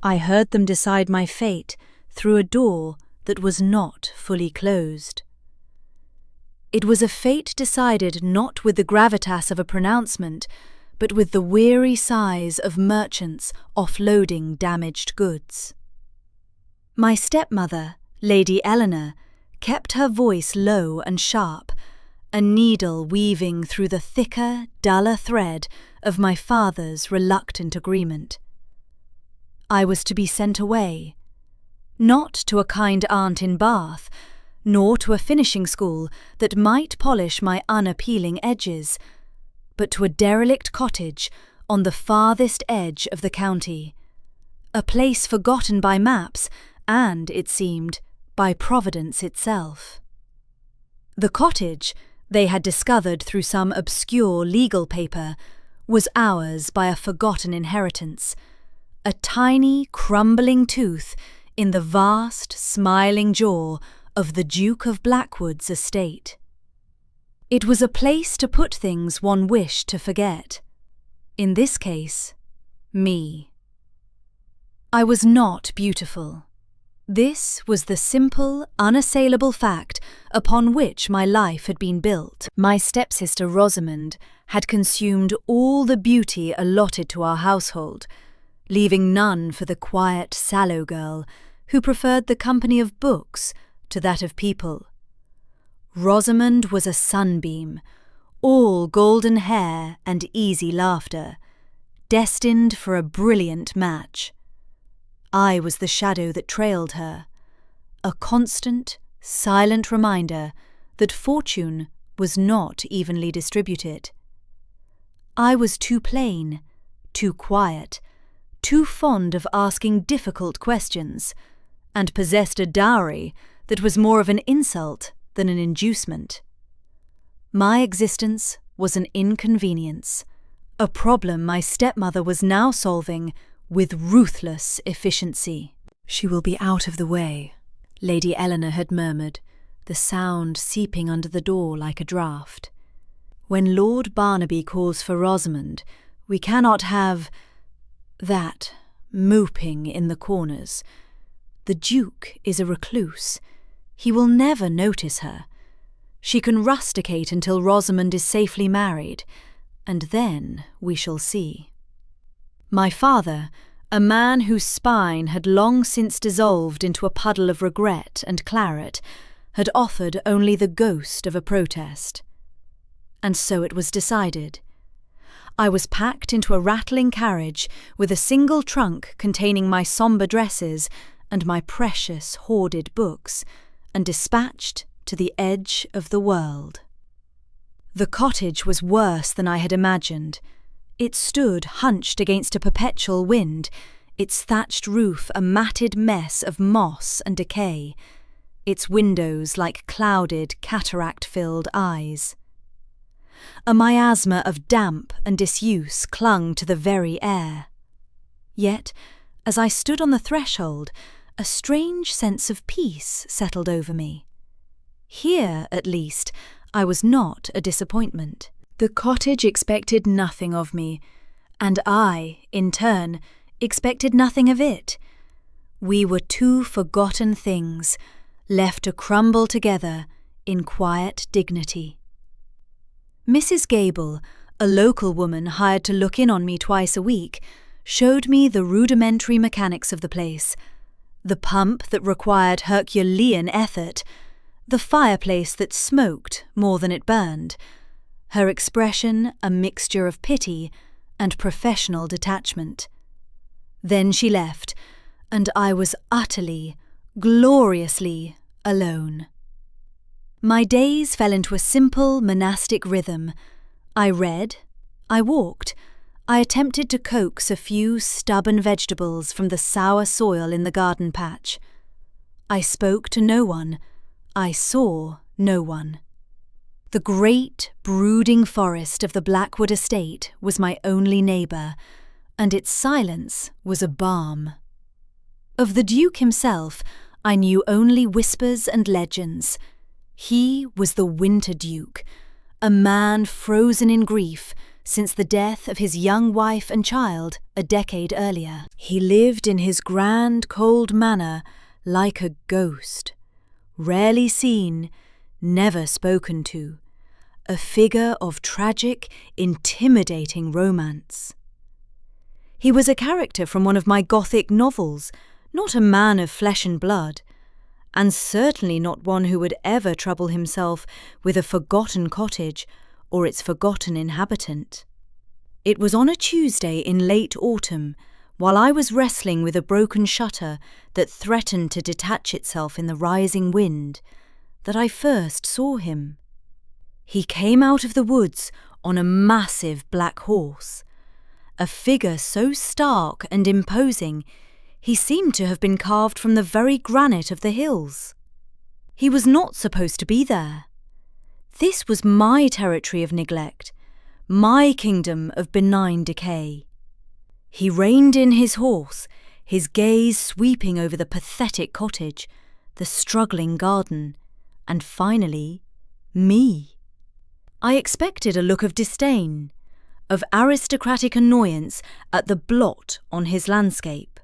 I heard them decide my fate through a door that was not fully closed. It was a fate decided not with the gravitas of a pronouncement, but with the weary sighs of merchants offloading damaged goods. My stepmother, Lady Eleanor, kept her voice low and sharp, a needle weaving through the thicker, duller thread of my father's reluctant agreement. I was to be sent away, not to a kind aunt in Bath, nor to a finishing school that might polish my unappealing edges, but to a derelict cottage on the farthest edge of the county, a place forgotten by maps and, it seemed, by Providence itself. The cottage, they had discovered through some obscure legal paper, was ours by a forgotten inheritance, a tiny, crumbling tooth in the vast, smiling jaw of the Duke of Blackwood's estate. It was a place to put things one wished to forget. In this case, me. I was not beautiful. This was the simple, unassailable fact upon which my life had been built. My stepsister Rosamond had consumed all the beauty allotted to our household, leaving none for the quiet, sallow girl who preferred the company of books to that of people. Rosamond was a sunbeam, all golden hair and easy laughter, destined for a brilliant match. I was the shadow that trailed her, a constant, silent reminder that fortune was not evenly distributed. I was too plain, too quiet, too fond of asking difficult questions, and possessed a dowry that was more of an insult than an inducement. My existence was an inconvenience, a problem my stepmother was now solving with ruthless efficiency. "She will be out of the way," Lady Eleanor had murmured, the sound seeping under the door like a draught. "When Lord Barnaby calls for Rosamond, we cannot have that moping in the corners. The Duke is a recluse. He will never notice her. She can rusticate until Rosamond is safely married, and then we shall see." My father, a man whose spine had long since dissolved into a puddle of regret and claret, had offered only the ghost of a protest. And so it was decided. I was packed into a rattling carriage with a single trunk containing my sombre dresses and my precious hoarded books, and dispatched to the edge of the world. The cottage was worse than I had imagined. It stood hunched against a perpetual wind, its thatched roof a matted mess of moss and decay, its windows like clouded, cataract-filled eyes. A miasma of damp and disuse clung to the very air. Yet, as I stood on the threshold, a strange sense of peace settled over me. Here, at least, I was not a disappointment. The cottage expected nothing of me, and I, in turn, expected nothing of it. We were two forgotten things, left to crumble together in quiet dignity. Mrs. Gable, a local woman hired to look in on me twice a week, showed me the rudimentary mechanics of the place, the pump that required Herculean effort, the fireplace that smoked more than it burned, her expression a mixture of pity and professional detachment. Then she left, and I was utterly, gloriously alone. My days fell into a simple monastic rhythm. I read, I walked, I attempted to coax a few stubborn vegetables from the sour soil in the garden patch. I spoke to no one. I saw no one. The great, brooding forest of the Blackwood estate was my only neighbour, and its silence was a balm. Of the Duke himself, I knew only whispers and legends. He was the Winter Duke, a man frozen in grief, since the death of his young wife and child a decade earlier. He lived in his grand, cold manner like a ghost, rarely seen, never spoken to, a figure of tragic, intimidating romance. He was a character from one of my Gothic novels, not a man of flesh and blood, and certainly not one who would ever trouble himself with a forgotten cottage or its forgotten inhabitant. It was on a Tuesday in late autumn, while I was wrestling with a broken shutter that threatened to detach itself in the rising wind, that I first saw him. He came out of the woods on a massive black horse, a figure so stark and imposing he seemed to have been carved from the very granite of the hills. He was not supposed to be there. This was my territory of neglect, my kingdom of benign decay. He reined in his horse, his gaze sweeping over the pathetic cottage, the struggling garden, and finally, me. I expected a look of disdain, of aristocratic annoyance at the blot on his landscape.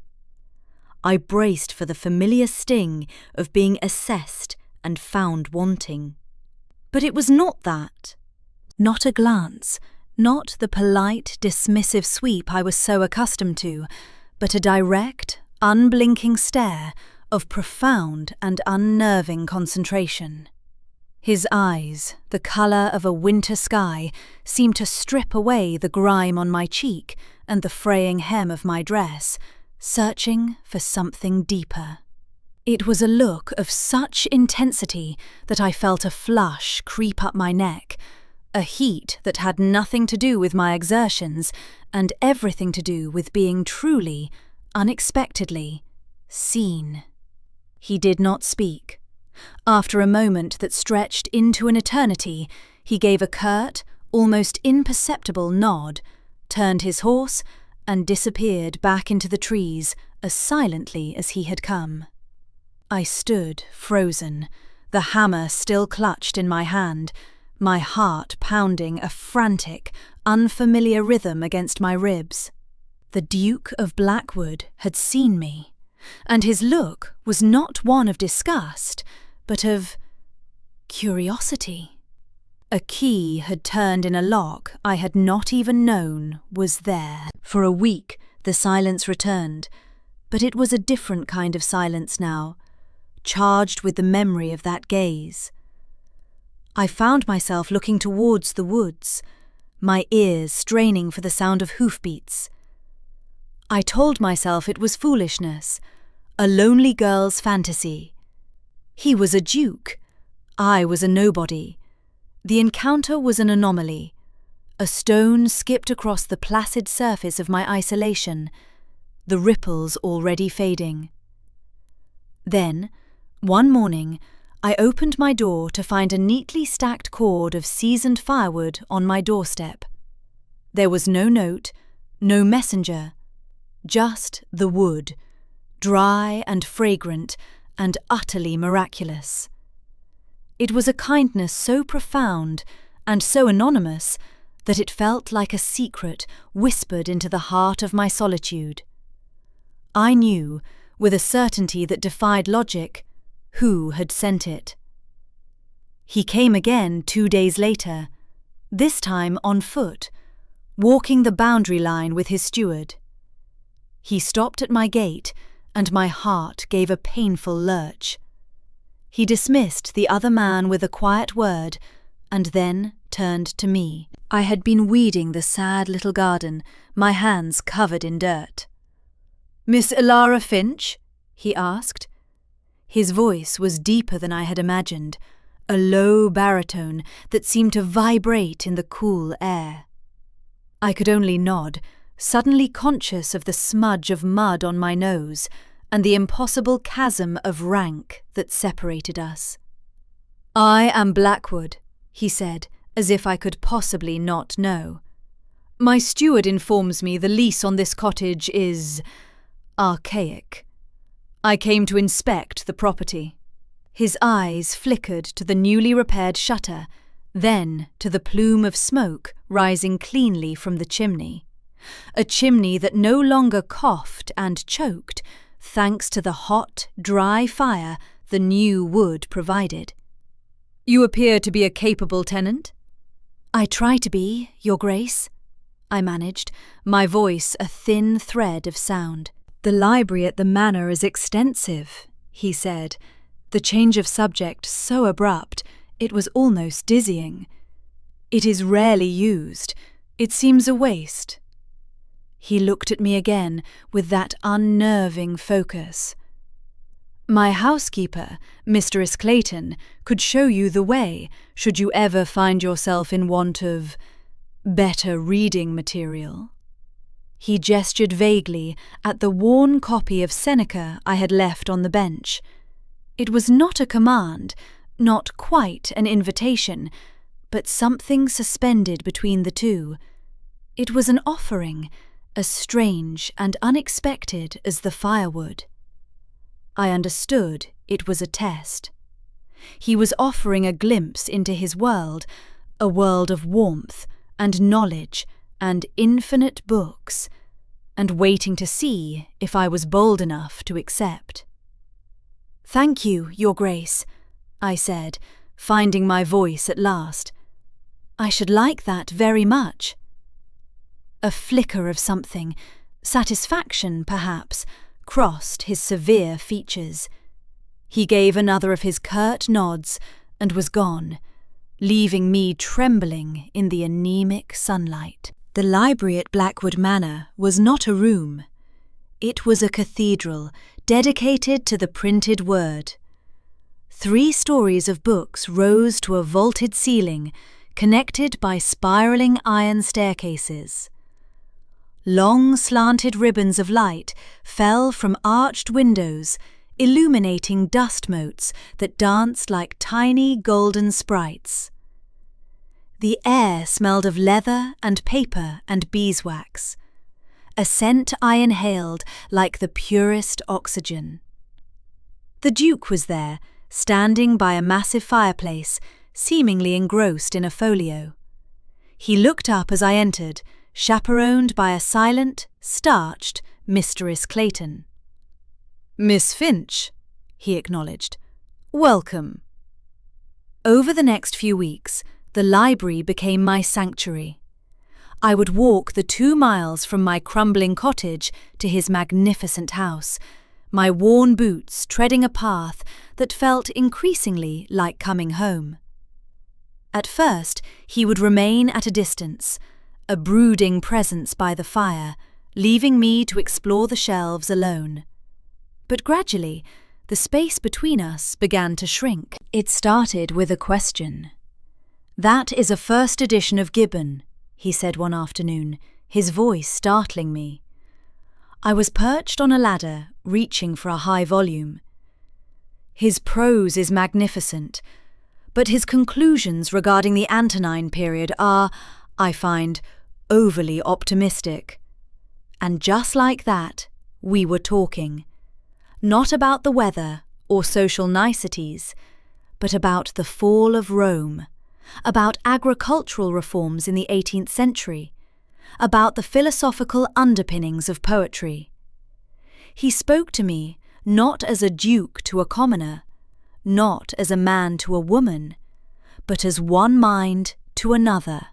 I braced for the familiar sting of being assessed and found wanting. But it was not that. Not a glance, not the polite, dismissive sweep I was so accustomed to, but a direct, unblinking stare of profound and unnerving concentration. His eyes, the colour of a winter sky, seemed to strip away the grime on my cheek and the fraying hem of my dress, searching for something deeper. It was a look of such intensity that I felt a flush creep up my neck, a heat that had nothing to do with my exertions and everything to do with being truly, unexpectedly, seen. He did not speak. After a moment that stretched into an eternity, he gave a curt, almost imperceptible nod, turned his horse, and disappeared back into the trees as silently as he had come. I stood frozen, the hammer still clutched in my hand, my heart pounding a frantic, unfamiliar rhythm against my ribs. The Duke of Blackwood had seen me, and his look was not one of disgust, but of curiosity. A key had turned in a lock I had not even known was there. For a week the silence returned, but it was a different kind of silence now, charged with the memory of that gaze. I found myself looking towards the woods, my ears straining for the sound of hoofbeats. I told myself it was foolishness, a lonely girl's fantasy. He was a duke, I was a nobody. The encounter was an anomaly. A stone skipped across the placid surface of my isolation, the ripples already fading. Then, one morning, I opened my door to find a neatly stacked cord of seasoned firewood on my doorstep. There was no note, no messenger, just the wood, dry and fragrant and utterly miraculous. It was a kindness so profound and so anonymous that it felt like a secret whispered into the heart of my solitude. I knew, with a certainty that defied logic, who had sent it. He came again 2 days later, this time on foot, walking the boundary line with his steward. He stopped at my gate, and my heart gave a painful lurch. He dismissed the other man with a quiet word, and then turned to me. I had been weeding the sad little garden, my hands covered in dirt. "Miss Elara Finch?" he asked. His voice was deeper than I had imagined, a low baritone that seemed to vibrate in the cool air. I could only nod, suddenly conscious of the smudge of mud on my nose and the impossible chasm of rank that separated us. "I am Blackwood," he said, as if I could possibly not know. "My steward informs me the lease on this cottage is archaic. I came to inspect the property." His eyes flickered to the newly repaired shutter, then to the plume of smoke rising cleanly from the chimney. A chimney that no longer coughed and choked, thanks to the hot, dry fire the new wood provided. "You appear to be a capable tenant?" "I try to be, Your Grace," I managed, my voice a thin thread of sound. "The library at the manor is extensive," he said, the change of subject so abrupt it was almost dizzying. "It is rarely used. It seems a waste." He looked at me again with that unnerving focus. "My housekeeper, Mistress Clayton, could show you the way, should you ever find yourself in want of better reading material." He gestured vaguely at the worn copy of Seneca I had left on the bench. It was not a command, not quite an invitation, but something suspended between the two. It was an offering, as strange and unexpected as the firewood. I understood it was a test. He was offering a glimpse into his world, a world of warmth and knowledge and infinite books, and waiting to see if I was bold enough to accept. "Thank you, Your Grace," I said, finding my voice at last. "I should like that very much." A flicker of something, satisfaction perhaps, crossed his severe features. He gave another of his curt nods and was gone, leaving me trembling in the anemic sunlight. The library at Blackwood Manor was not a room. It was a cathedral dedicated to the printed word. 3 stories of books rose to a vaulted ceiling connected by spiralling iron staircases. Long slanted ribbons of light fell from arched windows, illuminating dust motes that danced like tiny golden sprites. The air smelled of leather and paper and beeswax, a scent I inhaled like the purest oxygen. The Duke was there, standing by a massive fireplace, seemingly engrossed in a folio. He looked up as I entered, chaperoned by a silent, starched Mistress Clayton. "Miss Finch," he acknowledged. "Welcome." Over the next few weeks, the library became my sanctuary. I would walk the 2 miles from my crumbling cottage to his magnificent house, my worn boots treading a path that felt increasingly like coming home. At first, he would remain at a distance, a brooding presence by the fire, leaving me to explore the shelves alone. But gradually, the space between us began to shrink. It started with a question. "That is a first edition of Gibbon," he said one afternoon, his voice startling me. I was perched on a ladder, reaching for a high volume. "His prose is magnificent, but his conclusions regarding the Antonine period are, I find, overly optimistic." And just like that, we were talking. Not about the weather or social niceties, but about the fall of Rome, about agricultural reforms in the 18th century, about the philosophical underpinnings of poetry. He spoke to me not as a duke to a commoner, not as a man to a woman, but as one mind to another.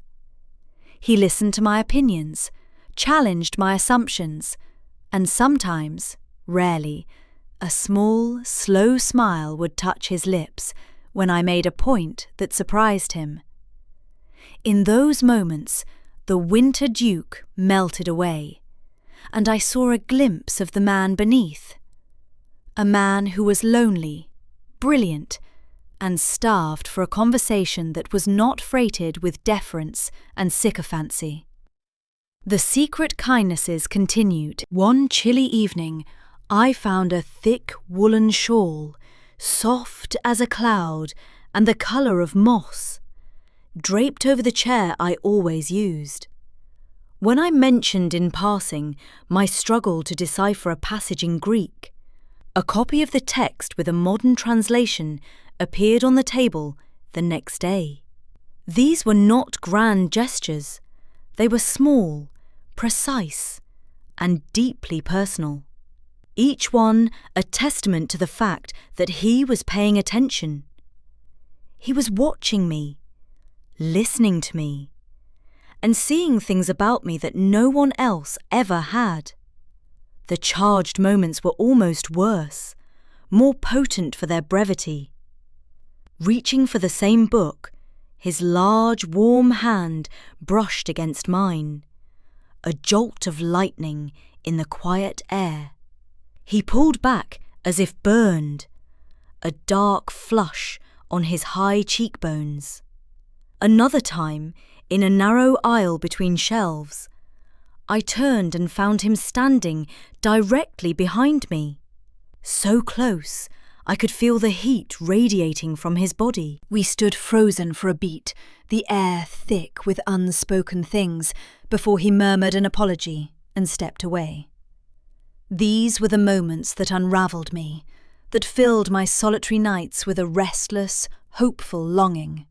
He listened to my opinions, challenged my assumptions, and sometimes, rarely, a small, slow smile would touch his lips when I made a point that surprised him. In those moments, the winter duke melted away, and I saw a glimpse of the man beneath. A man who was lonely, brilliant, and starved for a conversation that was not freighted with deference and sycophancy. The secret kindnesses continued. One chilly evening, I found a thick woolen shawl, soft as a cloud and the colour of moss, draped over the chair I always used. When I mentioned in passing my struggle to decipher a passage in Greek, a copy of the text with a modern translation appeared on the table the next day. These were not grand gestures, They were small, precise, and deeply personal. Each one a testament to the fact that he was paying attention. He was watching me, listening to me, and seeing things about me that no one else ever had. The charged moments were almost worse, more potent for their brevity. Reaching for the same book, his large, warm hand brushed against mine. A jolt of lightning in the quiet air. He pulled back as if burned, a dark flush on his high cheekbones. Another time, in a narrow aisle between shelves, I turned and found him standing directly behind me. So close, I could feel the heat radiating from his body. We stood frozen for a beat, the air thick with unspoken things, before he murmured an apology and stepped away. These were the moments that unravelled me, that filled my solitary nights with a restless, hopeful longing.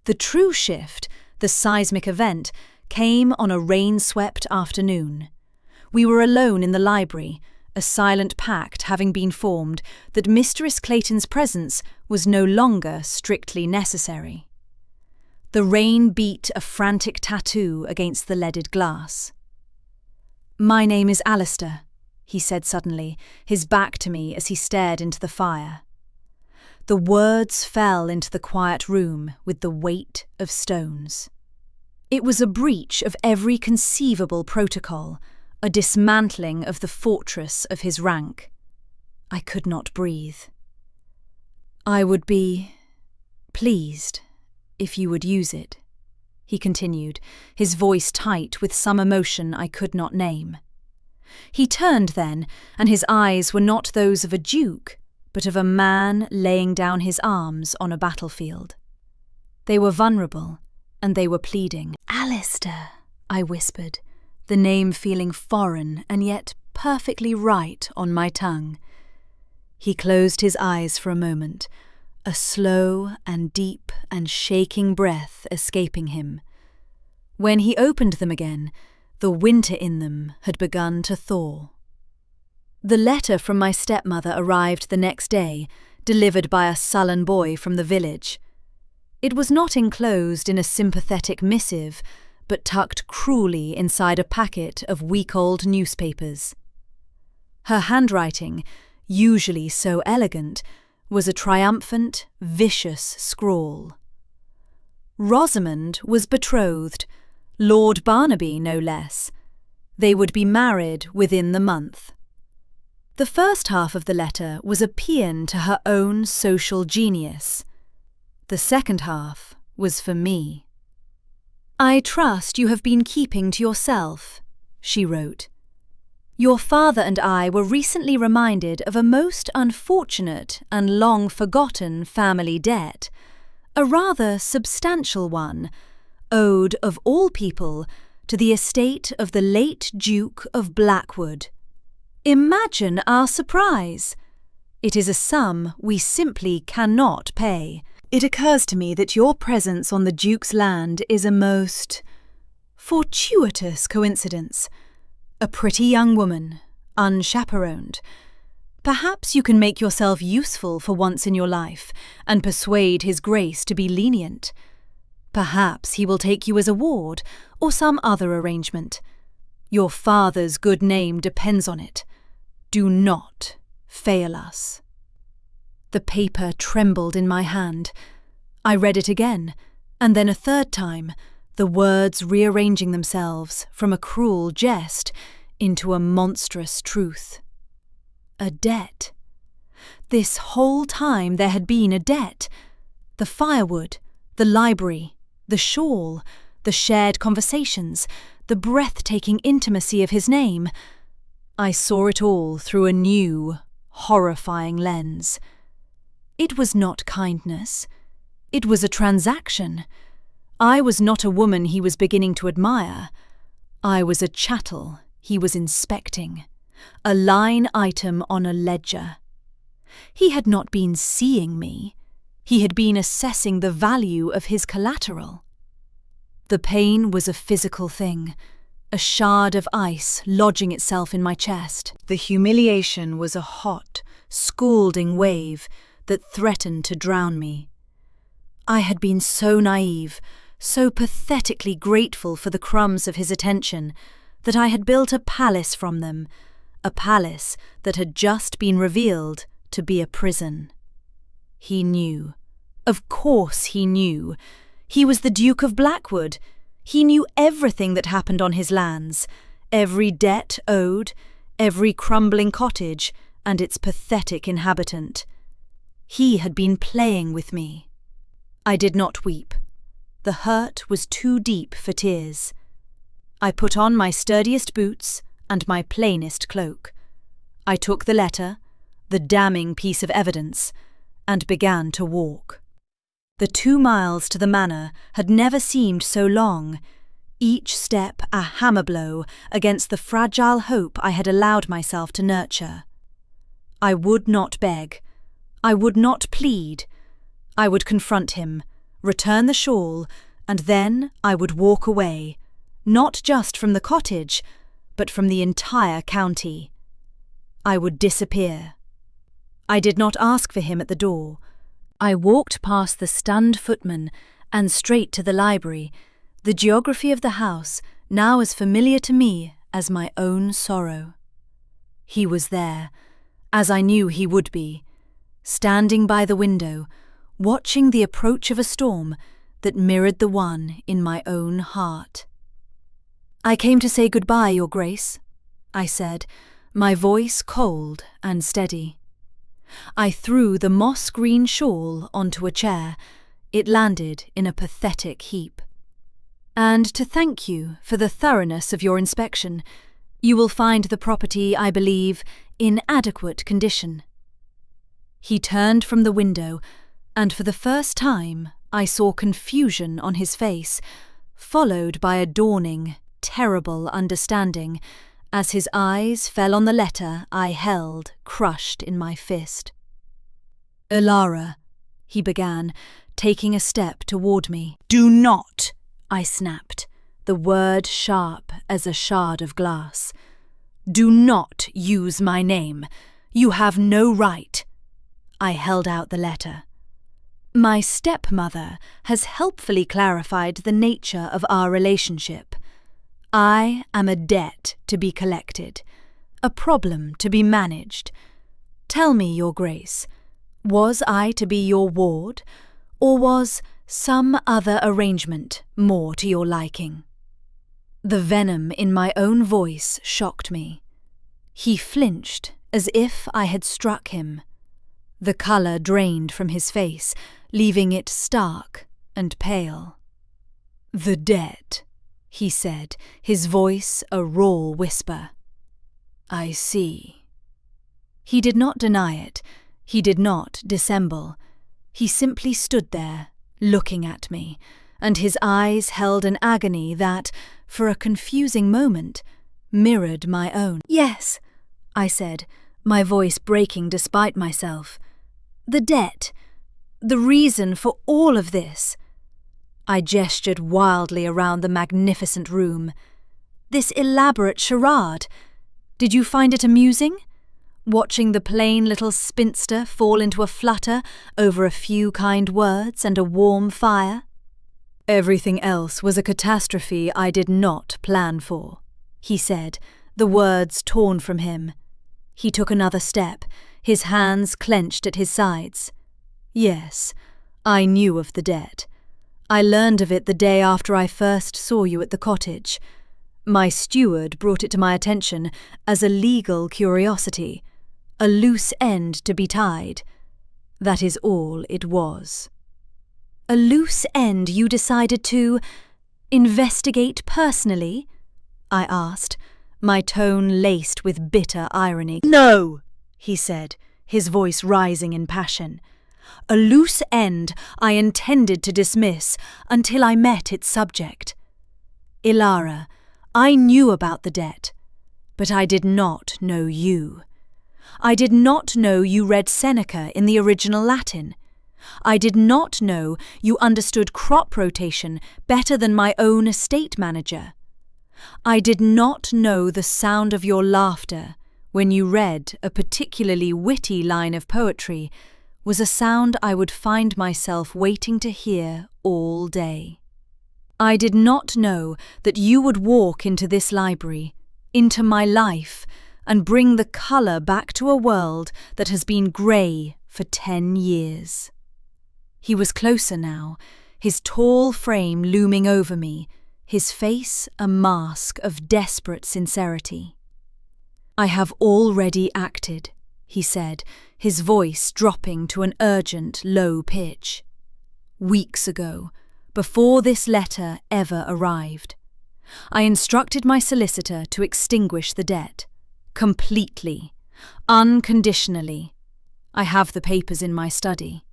The true shift, the seismic event, came on a rain-swept afternoon. We were alone in the library, a silent pact having been formed that Mistress Clayton's presence was no longer strictly necessary. The rain beat a frantic tattoo against the leaded glass. "My name is Alistair," he said suddenly, his back to me as he stared into the fire. The words fell into the quiet room with the weight of stones. It was a breach of every conceivable protocol, a dismantling of the fortress of his rank. I could not breathe. "I would be pleased if you would use it," he continued, his voice tight with some emotion I could not name. He turned then, and his eyes were not those of a duke, but of a man laying down his arms on a battlefield. They were vulnerable, and they were pleading. "Alistair," I whispered, the name feeling foreign and yet perfectly right on my tongue. He closed his eyes for a moment, a slow and deep and shaking breath escaping him. When he opened them again, the winter in them had begun to thaw. The letter from my stepmother arrived the next day, delivered by a sullen boy from the village. It was not enclosed in a sympathetic missive, but tucked cruelly inside a packet of week-old newspapers. Her handwriting, usually so elegant, was a triumphant, vicious scrawl. Rosamond was betrothed, Lord Barnaby no less. They would be married within the month. The first half of the letter was a paean to her own social genius. The second half was for me. "I trust you have been keeping to yourself," she wrote. "Your father and I were recently reminded of a most unfortunate and long-forgotten family debt, a rather substantial one, owed of all people to the estate of the late Duke of Blackwood. Imagine our surprise! It is a sum we simply cannot pay. It occurs to me that your presence on the Duke's land is a most fortuitous coincidence. A pretty young woman, unchaperoned. Perhaps you can make yourself useful for once in your life and persuade His Grace to be lenient. Perhaps he will take you as a ward or some other arrangement. Your father's good name depends on it. Do not fail us." The paper trembled in my hand. I read it again, and then a third time, the words rearranging themselves from a cruel jest into a monstrous truth. A debt. This whole time there had been a debt. The firewood, the library, the shawl, the shared conversations, the breathtaking intimacy of his name. I saw it all through a new, horrifying lens. It was not kindness. It was a transaction. I was not a woman he was beginning to admire. I was a chattel he was inspecting, a line item on a ledger. He had not been seeing me. He had been assessing the value of his collateral. The pain was a physical thing, a shard of ice lodging itself in my chest. The humiliation was a hot, scalding wave that threatened to drown me. I had been so naive, so pathetically grateful for the crumbs of his attention, that I had built a palace from them, a palace that had just been revealed to be a prison. He knew. Of course he knew. He was the Duke of Blackwood. He knew everything that happened on his lands, every debt owed, every crumbling cottage and its pathetic inhabitant. He had been playing with me. I did not weep. The hurt was too deep for tears. I put on my sturdiest boots and my plainest cloak. I took the letter, the damning piece of evidence, and began to walk. The 2 miles to the manor had never seemed so long, each step a hammer blow against the fragile hope I had allowed myself to nurture. I would not beg. I would not plead. I would confront him, return the shawl, and then I would walk away, not just from the cottage, but from the entire county. I would disappear. I did not ask for him at the door. I walked past the stunned footman and straight to the library, the geography of the house now as familiar to me as my own sorrow. He was there, as I knew he would be, standing by the window, watching the approach of a storm that mirrored the one in my own heart. "I came to say goodbye, Your Grace," I said, my voice cold and steady. I threw the moss-green shawl onto a chair. It landed in a pathetic heap. "And to thank you for the thoroughness of your inspection. You will find the property, I believe, in adequate condition." He turned from the window, and for the first time I saw confusion on his face, followed by a dawning, terrible understanding, as his eyes fell on the letter I held crushed in my fist. "Ilara," he began, taking a step toward me. "Do not," I snapped, the word sharp as a shard of glass. "Do not use my name. You have no right." I held out the letter. "My stepmother has helpfully clarified the nature of our relationship. I am a debt to be collected, a problem to be managed. Tell me, Your Grace, was I to be your ward, or was some other arrangement more to your liking?" The venom in my own voice shocked me. He flinched as if I had struck him. The colour drained from his face, leaving it stark and pale. "The debt," he said, his voice a raw whisper. "I see." He did not deny it. He did not dissemble. He simply stood there, looking at me, and his eyes held an agony that, for a confusing moment, mirrored my own. "Yes," I said, my voice breaking despite myself. "The debt. The reason for all of this." I gestured wildly around the magnificent room. "This elaborate charade. Did you find it amusing? Watching the plain little spinster fall into a flutter over a few kind words and a warm fire?" "Everything else was a catastrophe I did not plan for," he said, the words torn from him. He took another step, his hands clenched at his sides. "Yes, I knew of the debt. I learned of it the day after I first saw you at the cottage. My steward brought it to my attention as a legal curiosity, a loose end to be tied. That is all it was." "A loose end you decided to investigate personally?" I asked, my tone laced with bitter irony. "No," he said, his voice rising in passion. "A loose end I intended to dismiss until I met its subject. Ilara, I knew about the debt, but I did not know you. I did not know you read Seneca in the original Latin. I did not know you understood crop rotation better than my own estate manager. I did not know the sound of your laughter when you read a particularly witty line of poetry was a sound I would find myself waiting to hear all day. I did not know that you would walk into this library, into my life, and bring the colour back to a world that has been grey for 10 years. He was closer now, his tall frame looming over me, his face a mask of desperate sincerity. I have already acted, he said, his voice dropping to an urgent, low pitch. Weeks ago, before this letter ever arrived, I instructed my solicitor to extinguish the debt. Completely. Unconditionally. I have the papers in my study.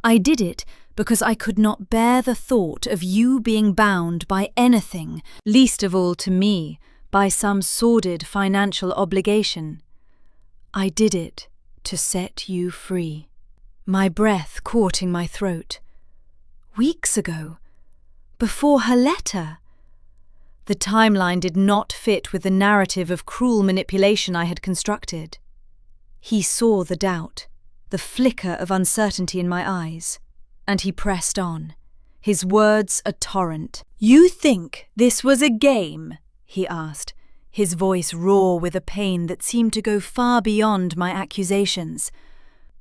I did it because I could not bear the thought of you being bound by anything, least of all to me, by some sordid financial obligation. I did it to set you free. My breath caught in my throat. Weeks ago, before her letter. The timeline did not fit with the narrative of cruel manipulation I had constructed. He saw the doubt, the flicker of uncertainty in my eyes, and he pressed on, his words a torrent. "You think this was a game?" he asked, his voice raw with a pain that seemed to go far beyond my accusations.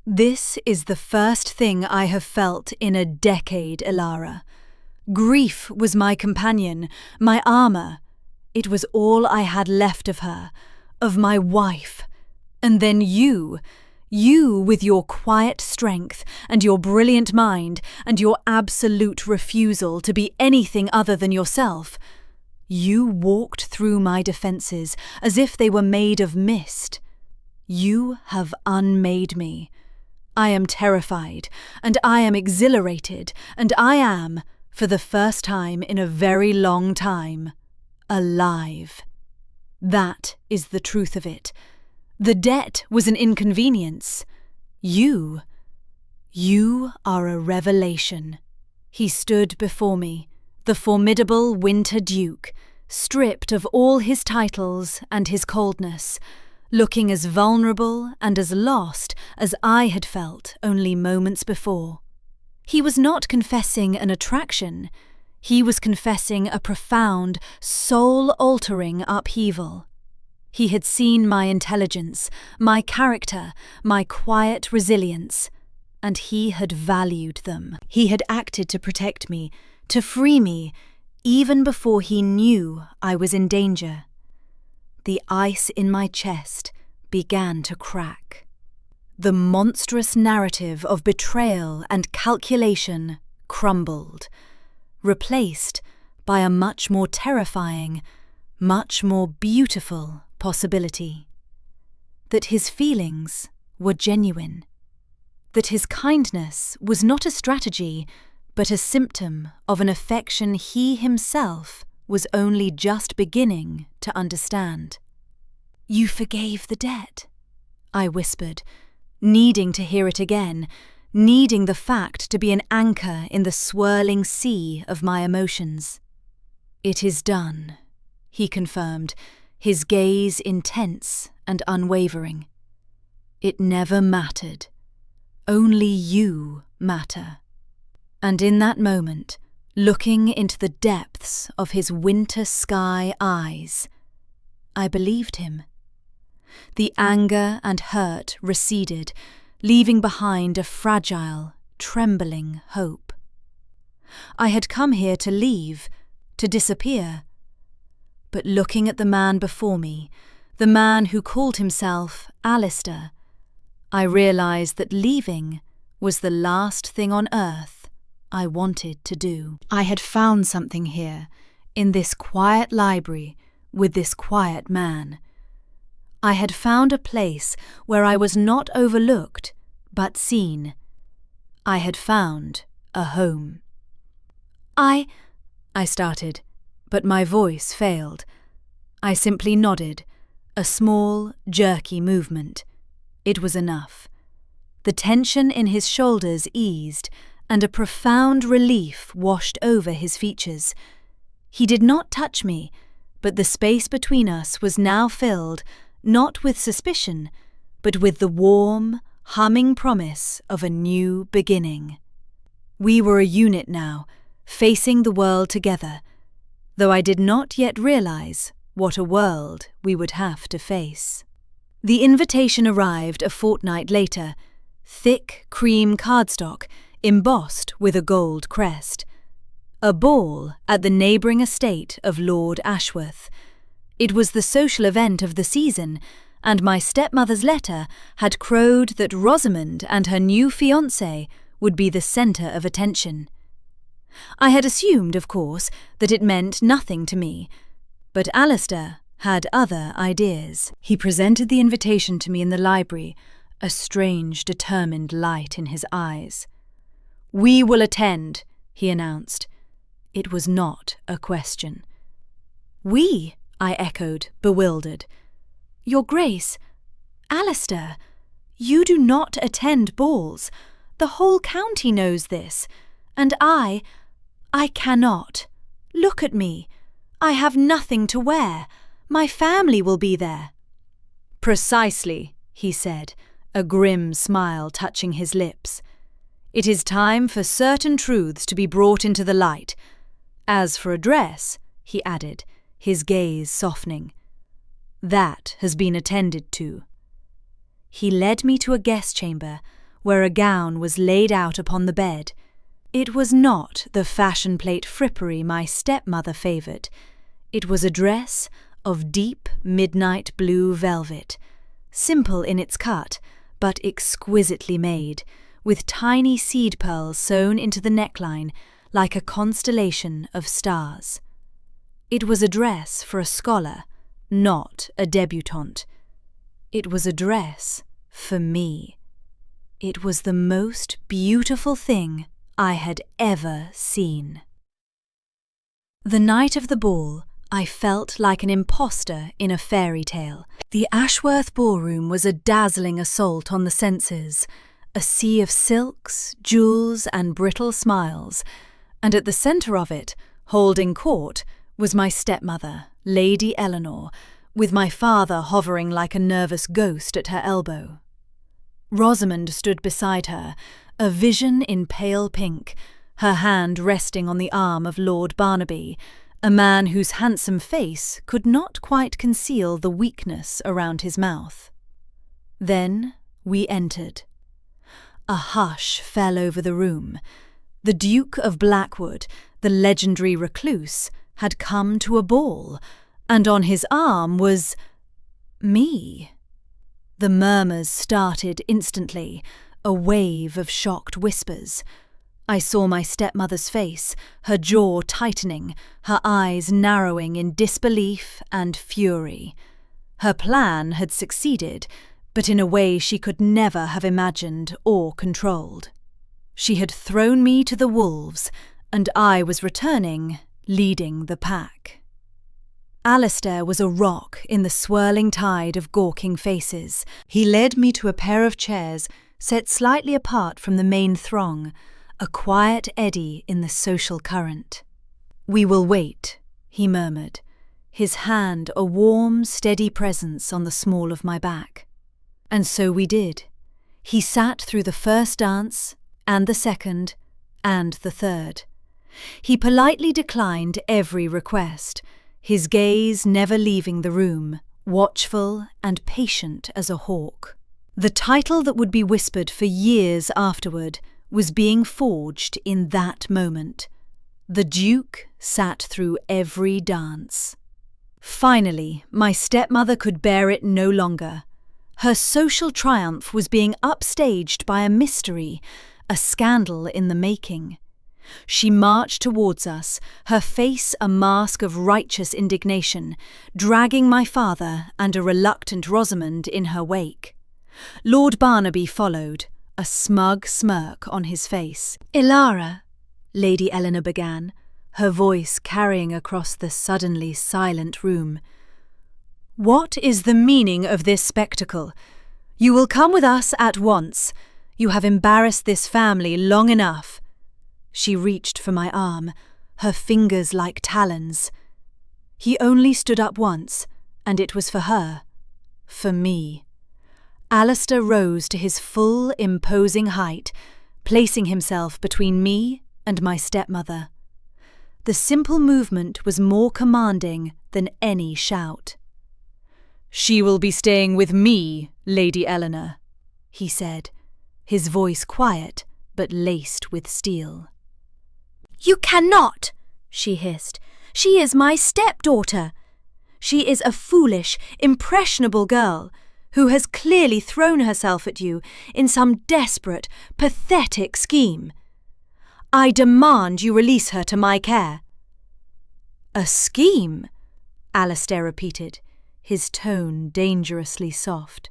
"This is the first thing I have felt in a decade, Ilara. Grief was my companion, my armour. It was all I had left of her, of my wife. And then you with your quiet strength and your brilliant mind and your absolute refusal to be anything other than yourself. You walked through my defences as if they were made of mist. You have unmade me. I am terrified, and I am exhilarated, and I am, for the first time in a very long time, alive. That is the truth of it. The debt was an inconvenience. You are a revelation." He stood before me, the formidable Winter Duke, stripped of all his titles and his coldness, looking as vulnerable and as lost as I had felt only moments before. He was not confessing an attraction. He was confessing a profound, soul-altering upheaval. He had seen my intelligence, my character, my quiet resilience, and he had valued them. He had acted to protect me, to free me, even before he knew I was in danger. The ice in my chest began to crack. The monstrous narrative of betrayal and calculation crumbled, replaced by a much more terrifying, much more beautiful possibility. That his feelings were genuine. That his kindness was not a strategy, but a symptom of an affection he himself was only just beginning to understand. "You forgave the debt," I whispered, needing to hear it again, needing the fact to be an anchor in the swirling sea of my emotions. "It is done," he confirmed, his gaze intense and unwavering. "It never mattered. Only you matter." And in that moment, looking into the depths of his winter sky eyes, I believed him. The anger and hurt receded, leaving behind a fragile, trembling hope. I had come here to leave, to disappear. But looking at the man before me, the man who called himself Alistair, I realised that leaving was the last thing on earth I wanted to do. I had found something here, in this quiet library, with this quiet man. I had found a place where I was not overlooked, but seen. I had found a home. I started, but my voice failed. I simply nodded, a small, jerky movement. It was enough. The tension in his shoulders eased, and a profound relief washed over his features. He did not touch me, but the space between us was now filled, not with suspicion, but with the warm, humming promise of a new beginning. We were a unit now, facing the world together, though I did not yet realize what a world we would have to face. The invitation arrived a fortnight later, thick cream cardstock embossed with a gold crest. A ball at the neighbouring estate of Lord Ashworth. It was the social event of the season, and my stepmother's letter had crowed that Rosamond and her new fiancé would be the centre of attention. I had assumed, of course, that it meant nothing to me, but Alistair had other ideas. He presented the invitation to me in the library, a strange, determined light in his eyes. "We will attend," he announced. It was not a question. "We?" I echoed, bewildered. "Your Grace, Alistair, you do not attend balls. The whole county knows this, and I cannot. Look at me. I have nothing to wear. My family will be there." "Precisely," he said, a grim smile touching his lips. "It is time for certain truths to be brought into the light. As for a dress," he added, his gaze softening, "that has been attended to." He led me to a guest chamber, where a gown was laid out upon the bed. It was not the fashion plate frippery my stepmother favoured. It was a dress of deep midnight blue velvet, simple in its cut, but exquisitely made, with tiny seed pearls sewn into the neckline like a constellation of stars. It was a dress for a scholar, not a debutante. It was a dress for me. It was the most beautiful thing I had ever seen. The night of the ball, I felt like an imposter in a fairy tale. The Ashworth ballroom was a dazzling assault on the senses, a sea of silks, jewels, and brittle smiles, and at the centre of it, holding court, was my stepmother, Lady Eleanor, with my father hovering like a nervous ghost at her elbow. Rosamond stood beside her, a vision in pale pink, her hand resting on the arm of Lord Barnaby, a man whose handsome face could not quite conceal the weakness around his mouth. Then we entered. A hush fell over the room. The Duke of Blackwood, the legendary recluse, had come to a ball, and on his arm was me. The murmurs started instantly, a wave of shocked whispers. I saw my stepmother's face, her jaw tightening, her eyes narrowing in disbelief and fury. Her plan had succeeded, but in a way she could never have imagined or controlled. She had thrown me to the wolves, and I was returning, leading the pack. Alistair was a rock in the swirling tide of gawking faces. He led me to a pair of chairs set slightly apart from the main throng, a quiet eddy in the social current. "We will wait," he murmured, his hand a warm, steady presence on the small of my back. And so we did. He sat through the first dance, and the second, and the third. He politely declined every request, his gaze never leaving the room, watchful and patient as a hawk. The title that would be whispered for years afterward was being forged in that moment. The Duke sat through every dance. Finally, my stepmother could bear it no longer. Her social triumph was being upstaged by a mystery, a scandal in the making. She marched towards us, her face a mask of righteous indignation, dragging my father and a reluctant Rosamond in her wake. Lord Barnaby followed, a smug smirk on his face. "Ilara," Lady Eleanor began, her voice carrying across the suddenly silent room. "What is the meaning of this spectacle? You will come with us at once. You have embarrassed this family long enough." She reached for my arm, her fingers like talons. He only stood up once, and it was for her. For me. Alistair rose to his full, imposing height, placing himself between me and my stepmother. The simple movement was more commanding than any shout. "She will be staying with me, Lady Eleanor," he said, his voice quiet but laced with steel. "You cannot," she hissed. "She is my stepdaughter. She is a foolish, impressionable girl who has clearly thrown herself at you in some desperate, pathetic scheme. I demand you release her to my care." "A scheme?" Alistair repeated, his tone dangerously soft.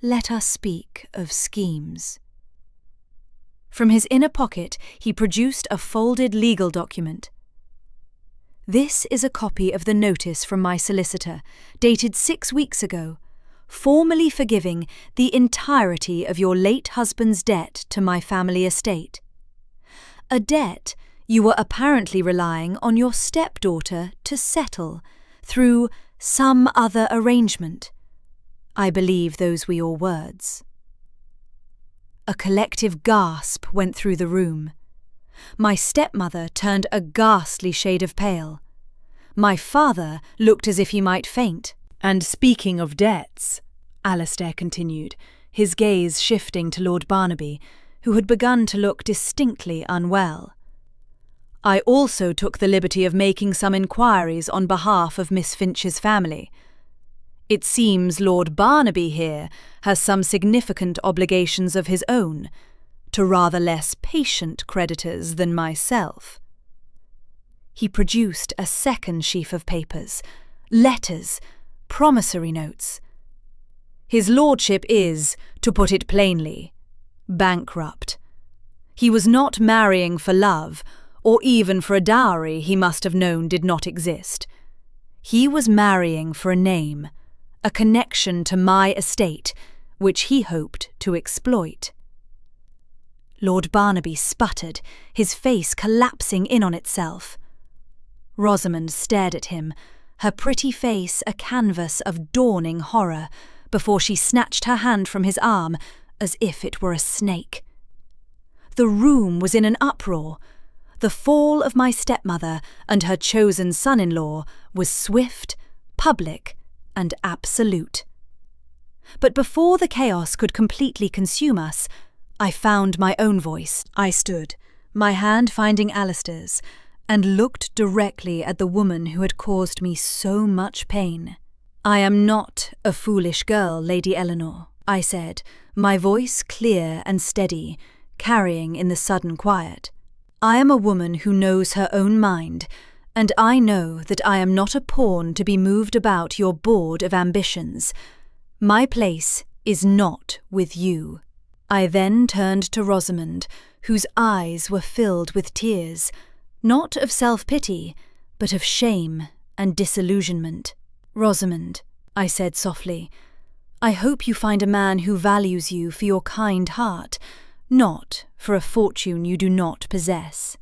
"Let us speak of schemes." From his inner pocket he produced a folded legal document. "This is a copy of the notice from my solicitor, dated 6 weeks ago, formally forgiving the entirety of your late husband's debt to my family estate. A debt you were apparently relying on your stepdaughter to settle through some other arrangement. I believe those were your words." A collective gasp went through the room. My stepmother turned a ghastly shade of pale. My father looked as if he might faint. "And speaking of debts," Alistair continued, his gaze shifting to Lord Barnaby, who had begun to look distinctly unwell, "I also took the liberty of making some inquiries on behalf of Miss Finch's family. It seems Lord Barnaby here has some significant obligations of his own, to rather less patient creditors than myself." He produced a second sheaf of papers, letters, promissory notes. "His lordship is, to put it plainly, bankrupt. He was not marrying for love, or even for a dowry he must have known did not exist. He was marrying for a name, a connection to my estate, which he hoped to exploit." Lord Barnaby sputtered, his face collapsing in on itself. Rosamond stared at him, her pretty face a canvas of dawning horror, before she snatched her hand from his arm as if it were a snake. The room was in an uproar. The fall of my stepmother and her chosen son-in-law was swift, public, and absolute. But before the chaos could completely consume us, I found my own voice. I stood, my hand finding Alistair's, and looked directly at the woman who had caused me so much pain. "I am not a foolish girl, Lady Eleanor," I said, my voice clear and steady, carrying in the sudden quiet. "I am a woman who knows her own mind, and I know that I am not a pawn to be moved about your board of ambitions. My place is not with you." I then turned to Rosamond, whose eyes were filled with tears, not of self-pity, but of shame and disillusionment. "Rosamond," I said softly, "I hope you find a man who values you for your kind heart, not for a fortune you do not possess."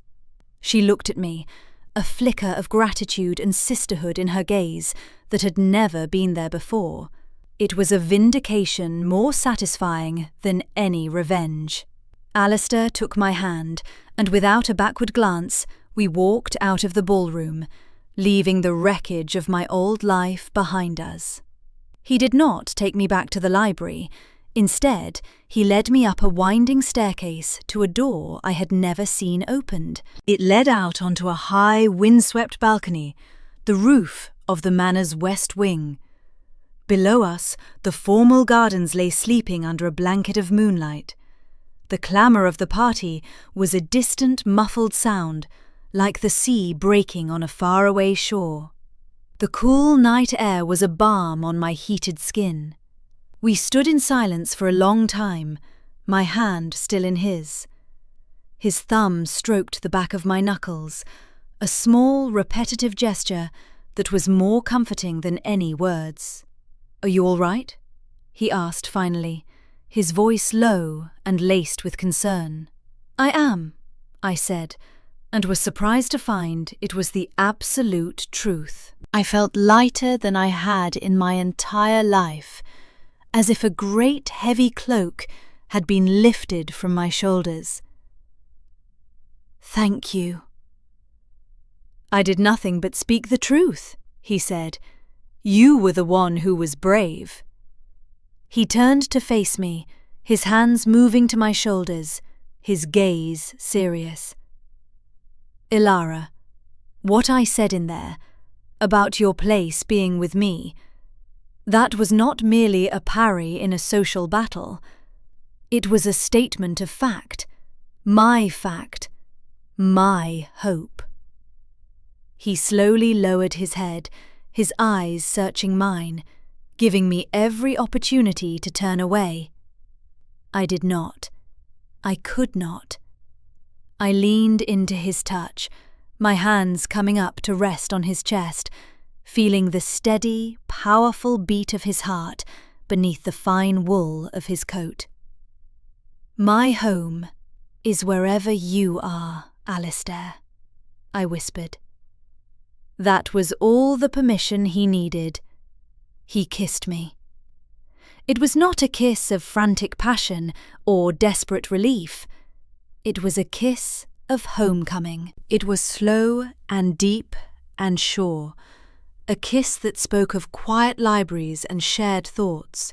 She looked at me, a flicker of gratitude and sisterhood in her gaze that had never been there before. It was a vindication more satisfying than any revenge. Alistair took my hand, and without a backward glance, we walked out of the ballroom, leaving the wreckage of my old life behind us. He did not take me back to the library. Instead, he led me up a winding staircase to a door I had never seen opened. It led out onto a high, windswept balcony, the roof of the manor's west wing. Below us, the formal gardens lay sleeping under a blanket of moonlight. The clamour of the party was a distant, muffled sound, like the sea breaking on a faraway shore. The cool night air was a balm on my heated skin. We stood in silence for a long time, my hand still in his. His thumb stroked the back of my knuckles, a small, repetitive gesture that was more comforting than any words. "Are you all right?" he asked finally, his voice low and laced with concern. "I am," I said, and was surprised to find it was the absolute truth. I felt lighter than I had in my entire life, as if a great heavy cloak had been lifted from my shoulders. "Thank you." "I did nothing but speak the truth," he said. "You were the one who was brave." He turned to face me, his hands moving to my shoulders, his gaze serious. "Ilara, what I said in there, about your place being with me, that was not merely a parry in a social battle. It was a statement of fact, my hope." He slowly lowered his head, his eyes searching mine, giving me every opportunity to turn away. I did not. I could not. I leaned into his touch, my hands coming up to rest on his chest, feeling the steady, powerful beat of his heart beneath the fine wool of his coat. "My home is wherever you are, Alistair," I whispered. That was all the permission he needed. He kissed me. It was not a kiss of frantic passion or desperate relief. It was a kiss of homecoming. It was slow and deep and sure, a kiss that spoke of quiet libraries and shared thoughts,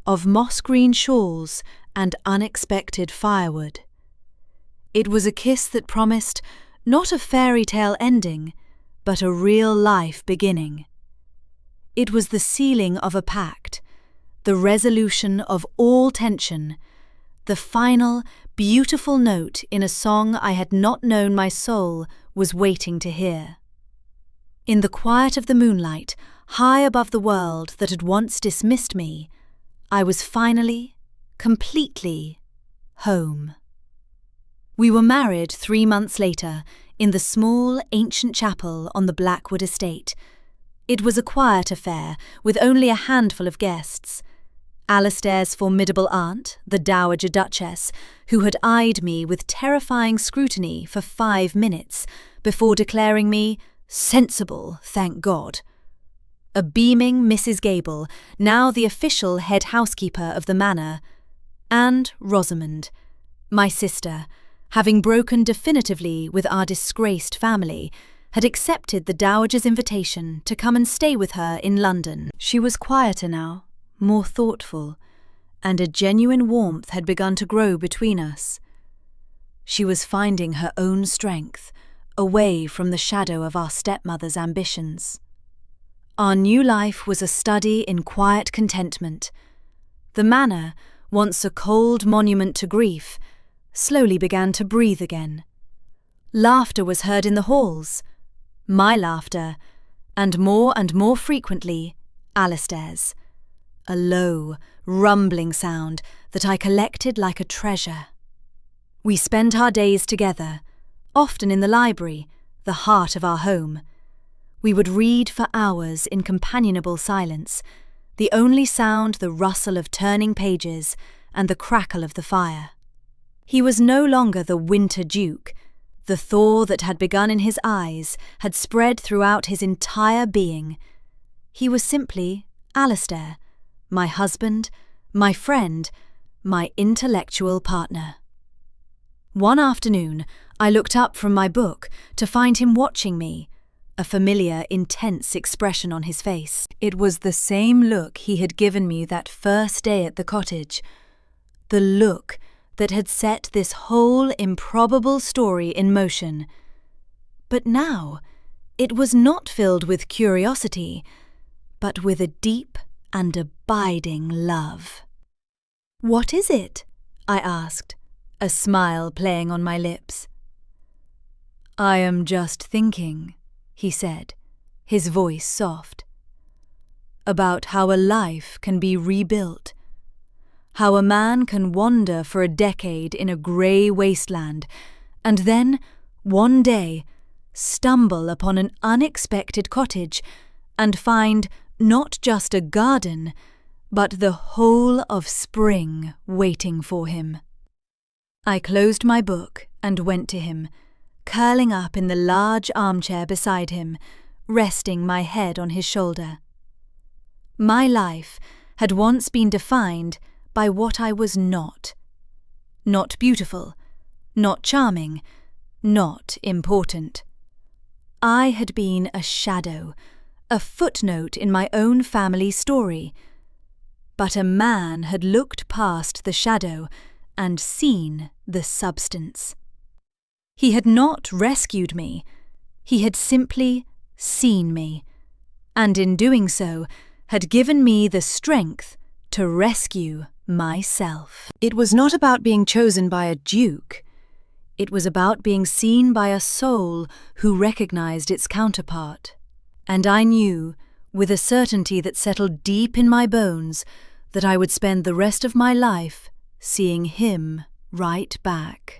of moss-green shawls and unexpected firewood. It was a kiss that promised not a fairy tale ending, but a real-life beginning. It was the sealing of a pact, the resolution of all tension, the final, beautiful note in a song I had not known my soul was waiting to hear. In the quiet of the moonlight, high above the world that had once dismissed me, I was finally, completely, home. We were married 3 months later in the small, ancient chapel on the Blackwood estate. It was a quiet affair, with only a handful of guests. Alistair's formidable aunt, the Dowager Duchess, who had eyed me with terrifying scrutiny for 5 minutes before declaring me sensible, thank God. A beaming Mrs. Gable, now the official head housekeeper of the manor, and Rosamond, my sister, having broken definitively with our disgraced family, had accepted the Dowager's invitation to come and stay with her in London. She was quieter now, more thoughtful, and a genuine warmth had begun to grow between us. She was finding her own strength, away from the shadow of our stepmother's ambitions. Our new life was a study in quiet contentment. The manor, once a cold monument to grief, slowly began to breathe again. Laughter was heard in the halls, my laughter, and more frequently, Alistair's, a low, rumbling sound that I collected like a treasure. We spent our days together, often in the library, the heart of our home. We would read for hours in companionable silence, the only sound the rustle of turning pages and the crackle of the fire. He was no longer the Winter Duke. The thaw that had begun in his eyes had spread throughout his entire being. He was simply Alistair, my husband, my friend, my intellectual partner. One afternoon, I looked up from my book to find him watching me, a familiar, intense expression on his face. It was the same look he had given me that first day at the cottage, the look that had set this whole improbable story in motion. But now, it was not filled with curiosity, but with a deep and abiding love. "What is it?" I asked, a smile playing on my lips. "I am just thinking," he said, his voice soft, "about how a life can be rebuilt. How a man can wander for a decade in a grey wasteland, and then, one day, stumble upon an unexpected cottage and find not just a garden, but the whole of spring waiting for him. I closed my book and went to him, curling up in the large armchair beside him, resting my head on his shoulder. My life had once been defined by what I was not. Not beautiful, not charming, not important. I had been a shadow, a footnote in my own family story. But a man had looked past the shadow and seen the substance. He had not rescued me, he had simply seen me, and in doing so had given me the strength to rescue myself. It was not about being chosen by a duke. It was about being seen by a soul who recognized its counterpart. And I knew, with a certainty that settled deep in my bones, that I would spend the rest of my life seeing him right back.